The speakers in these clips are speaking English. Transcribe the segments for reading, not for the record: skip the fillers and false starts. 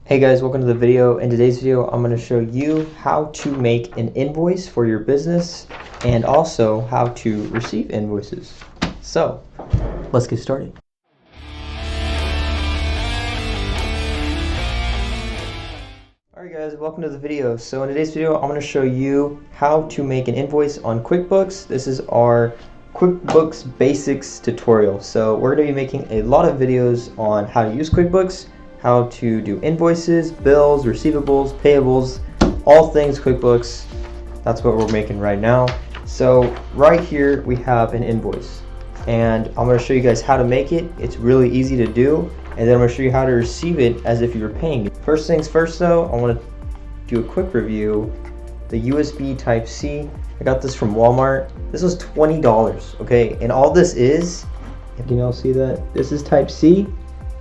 Hey guys, welcome to the video. In today's video, I'm going to show you how to make an invoice for your business and also how to receive invoices. So, let's get started. Alright guys, welcome to the video. So in today's video, I'm going to show you how to make an invoice on QuickBooks. This is our QuickBooks Basics tutorial. So we're going to be making a lot of videos on how to use QuickBooks, how to do invoices, bills, receivables, payables, all things QuickBooks. That's what we're making right now. So right here we have an invoice and I'm going to show you guys how to make it. It's really easy to do, and then I'm going to show you how to receive it as if you're paying. First things first though, I want to do a quick review. The USB Type-C, I got this from Walmart. This was $20, okay? And all this is, if you all see that, this is Type-C,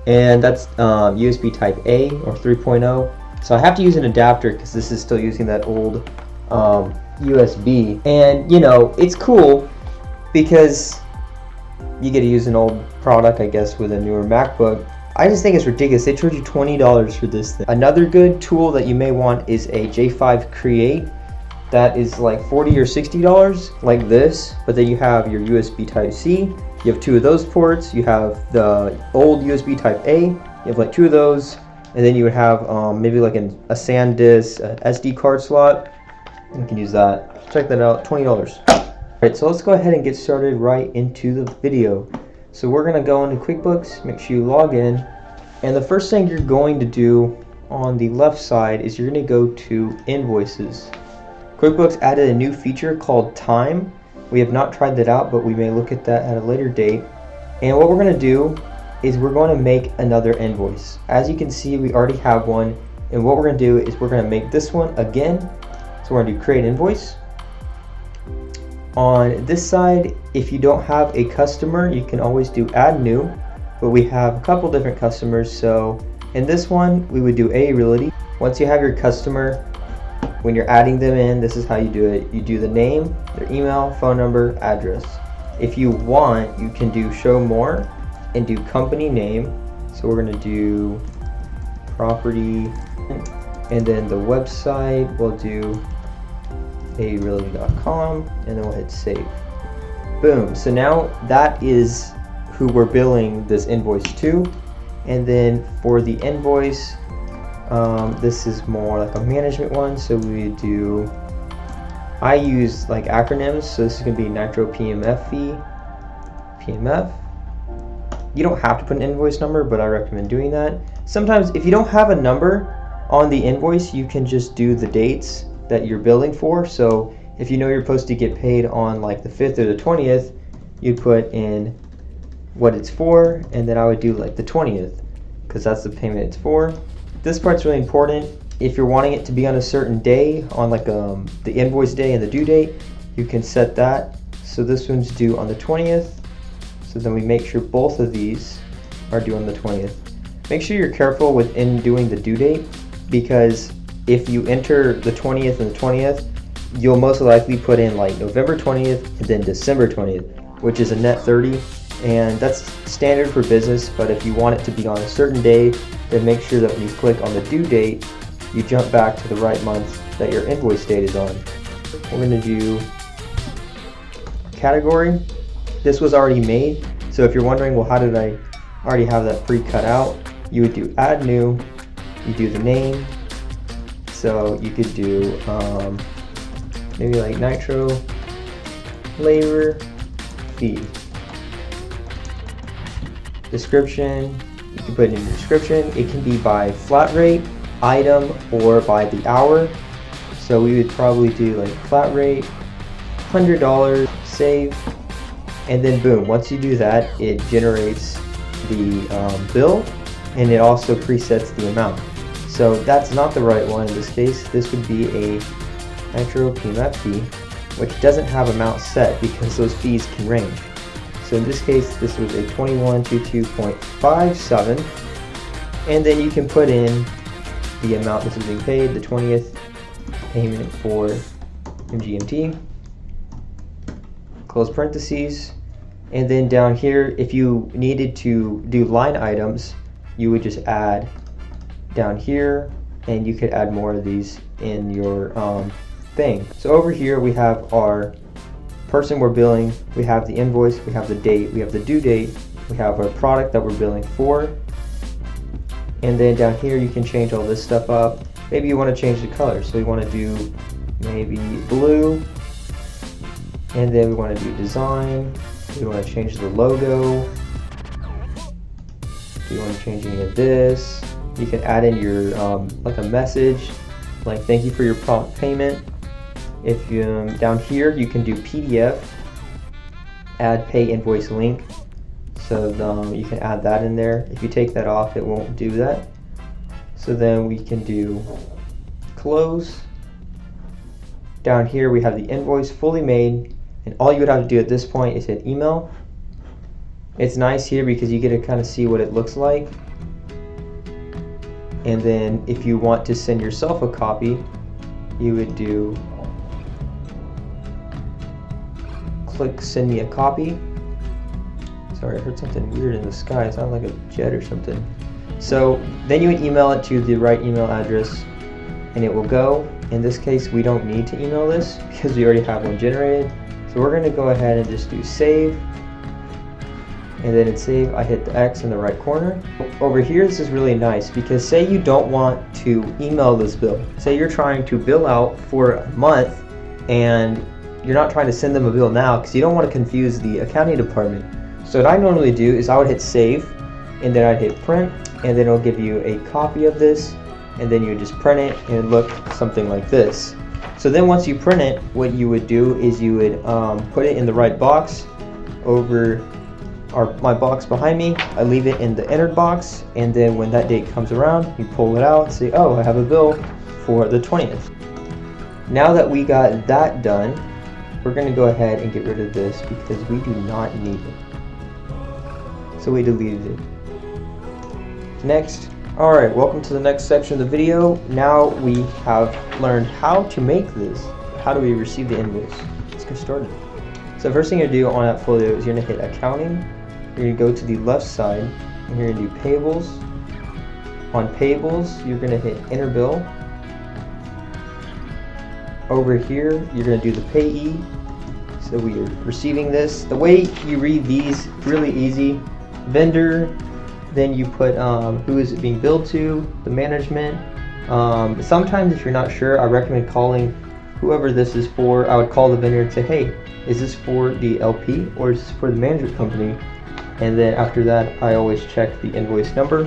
and that's USB Type-A or 3.0. So I have to use an adapter because this is still using that old USB. And you know, it's cool because you get to use an old product, I guess, with a newer MacBook. I just think it's ridiculous. They charge you $20 for this thing. Another good tool that you may want is a J5 Create. That is like $40 or $60, like this. But then you have your USB Type-C. You have two of those ports. You have the old USB Type-A. You have like two of those. And then you would have maybe like a SanDisk, SD card slot. You can use that. Check that out, $20. Alright, so let's go ahead and get started right into the video. So we're going to go into QuickBooks, make sure you log in. And the first thing you're going to do on the left side is you're going to go to Invoices. QuickBooks added a new feature called Time. We have not tried that out, but we may look at that at a later date. And what we're going to do is we're going to make another invoice. As you can see, we already have one. And what we're going to do is we're going to make this one again. So we're going to do Create Invoice. On this side, if you don't have a customer, you can always do Add New. But we have a couple different customers. So in this one, we would do A Realty. Once you have your customer, when you're adding them in, this is how you do it. You do the name, their email, phone number, address. If you want, you can do show more and do company name. So we're going to do property, and then the website, we'll do arealty.com, and then we'll hit save. Boom. So now that is who we're billing this invoice to. And then for the invoice, this is more like a management one, so we do, I use like acronyms, so this is going to be Nitro PMF fee, PMF. You don't have to put an invoice number, but I recommend doing that. Sometimes if you don't have a number on the invoice, you can just do the dates that you're billing for. So if you know you're supposed to get paid on like the 5th or the 20th, you put in what it's for, and then I would do like the 20th because that's the payment it's for. This part's really important. If you're wanting it to be on a certain day, on like the invoice day and the due date, you can set that. So this one's due on the 20th. So then we make sure both of these are due on the 20th. Make sure you're careful within doing the due date, because if you enter the 20th and the 20th, you'll most likely put in like November 20th and then December 20th, which is a net 30. And that's standard for business, but if you want it to be on a certain day, then make sure that when you click on the due date, you jump back to the right month that your invoice date is on. We're going to do category. This was already made, so if you're wondering, well, how did I already have that pre-cut out? You would do Add New, you do the name, so you could do maybe like Nitro Labor Fee. Description, you can put in your description. It can be by flat rate, item, or by the hour. So we would probably do like flat rate, $100, save, and then boom, once you do that, it generates the bill, and it also presets the amount. So that's not the right one in this case. This would be a Nitro PMF fee, which doesn't have amount set because those fees can range. So in this case, this was a 2122.57, and then you can put in the amount this is being paid, the 20th payment for MGMT, close parentheses, and then down here, if you needed to do line items, you would just add down here, and you could add more of these in your thing. So over here we have our person we're billing, we have the invoice, we have the date, we have the due date, we have our product that we're billing for, and then down here you can change all this stuff up. Maybe you want to change the color, so we want to do maybe blue, and then we want to do design, we want to change the logo, do you want to change any of this. You can add in your like a message like thank you for your prompt payment. If you down here you can do PDF, add pay invoice link, so you can add that in there. If you take that off, it won't do that. So then we can do close. Down here we have the invoice fully made, and all you would have to do at this point is hit email. It's nice here because you get to kind of see what it looks like. And then if you want to send yourself a copy, you would do click send me a copy. Sorry, I heard something weird in the sky. It sounded like a jet or something. So then you would email it to the right email address and it will go. In this case, we don't need to email this because we already have one generated. So we're going to go ahead and just do save. And then in save, I hit the X in the right corner. Over here, this is really nice because say you don't want to email this bill. Say you're trying to bill out for a month and you're not trying to send them a bill now because you don't want to confuse the accounting department. So what I normally do is I would hit save, and then I'd hit print, and then it'll give you a copy of this, and then you just print it and it look something like this. So then once you print it, what you would do is you would put it in the right box over my box behind me. I leave it in the entered box, and then when that date comes around, you pull it out and say, oh, I have a bill for the 20th. Now that we got that done, we're going to go ahead and get rid of this because we do not need it. So we deleted it. Next. Alright, welcome to the next section of the video. Now we have learned how to make this. How do we receive the invoice? Let's get started. So first thing you do on that folio is you're going to hit accounting. You're going to go to the left side and you're going to do payables. On payables, you're going to hit enter bill. Over here, you're going to do the payee. So we are receiving this. The way you read these, really easy. Vendor, then you put who is it being billed to, the management. Sometimes if you're not sure, I recommend calling whoever this is for. I would call the vendor and say, hey, is this for the LP or is this for the management company? And then after that, I always check the invoice number.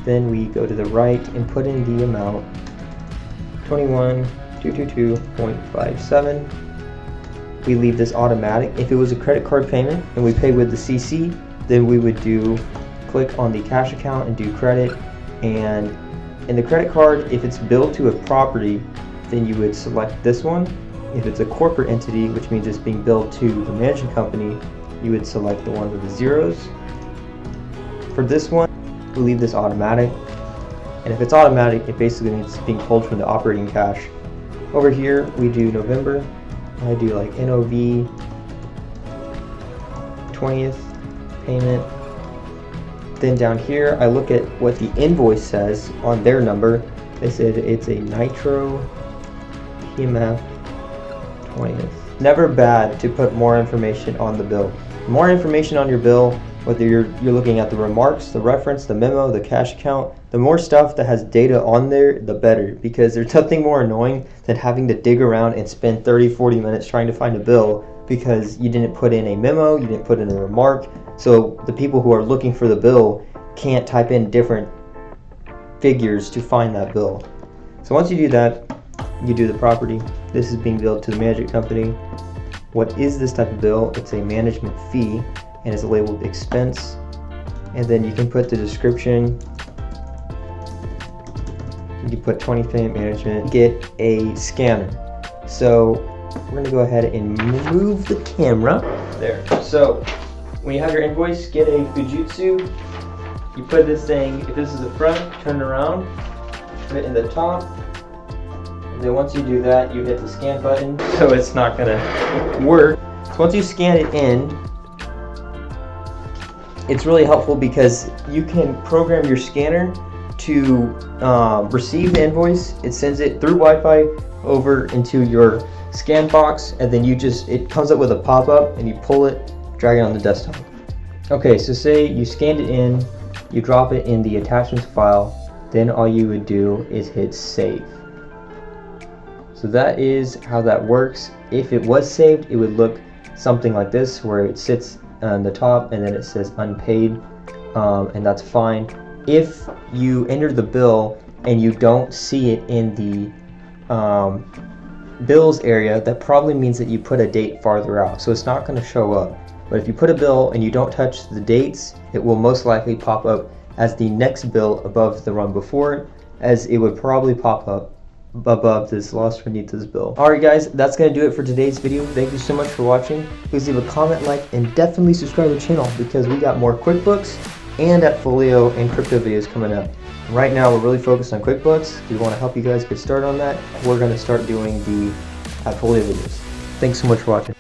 Then we go to the right and put in the amount, 21,222.57. We leave this automatic. If it was a credit card payment and we pay with the CC, then we would do click on the cash account and do credit. And in the credit card, if it's billed to a property, then you would select this one. If it's a corporate entity, which means it's being billed to the management company, you would select the one with the zeros. For this one, we leave this automatic. And if it's automatic, it basically means it's being pulled from the operating cash. Over here, we do November. I do like NOV 20th payment. Then down here, I look at what the invoice says on their number. They said it's a Nitro Finance 20th. Never bad to put more information on the bill. More information on your bill, whether you're looking at the remarks, the reference, the memo, the cash account, the more stuff that has data on there, the better, because there's nothing more annoying than having to dig around and spend 30-40 minutes trying to find a bill because you didn't put in a memo, you didn't put in a remark. So the people who are looking for the bill can't type in different figures to find that bill. So once you do that, you do the property. This is being billed to the management company. What is this type of bill? It's a management fee and it's labeled expense. And then you can put the description. You put 20th payment management. Get a scanner. So we're going to go ahead and move the camera. There. So when you have your invoice, get a Fujitsu. You put this thing, if this is the front, turn it around, put it in the top. And then once you do that, you hit the scan button, so it's not gonna work. So once you scan it in, it's really helpful because you can program your scanner to receive the invoice, it sends it through Wi-Fi over into your scan box, and then it comes up with a pop-up and you pull it, drag it on the desktop. Okay, so say you scanned it in, you drop it in the attachments file, then all you would do is hit save. So that is how that works. If it was saved, it would look something like this, where it sits on the top and then it says unpaid, and that's fine. If you enter the bill and you don't see it in the bills area, that probably means that you put a date farther out, so it's not going to show up. But if you put a bill and you don't touch the dates, it will most likely pop up as the next bill above the one before it, as it would probably pop up above this lost for Nita's bill. Alright guys, that's going to do it for today's video. Thank you so much for watching. Please leave a comment, like, and definitely subscribe to the channel, because we got more QuickBooks and AppFolio and crypto videos coming up. Right now we're really focused on QuickBooks. We want to help you guys get started on that. We're going to start doing the AppFolio videos. Thanks so much for watching.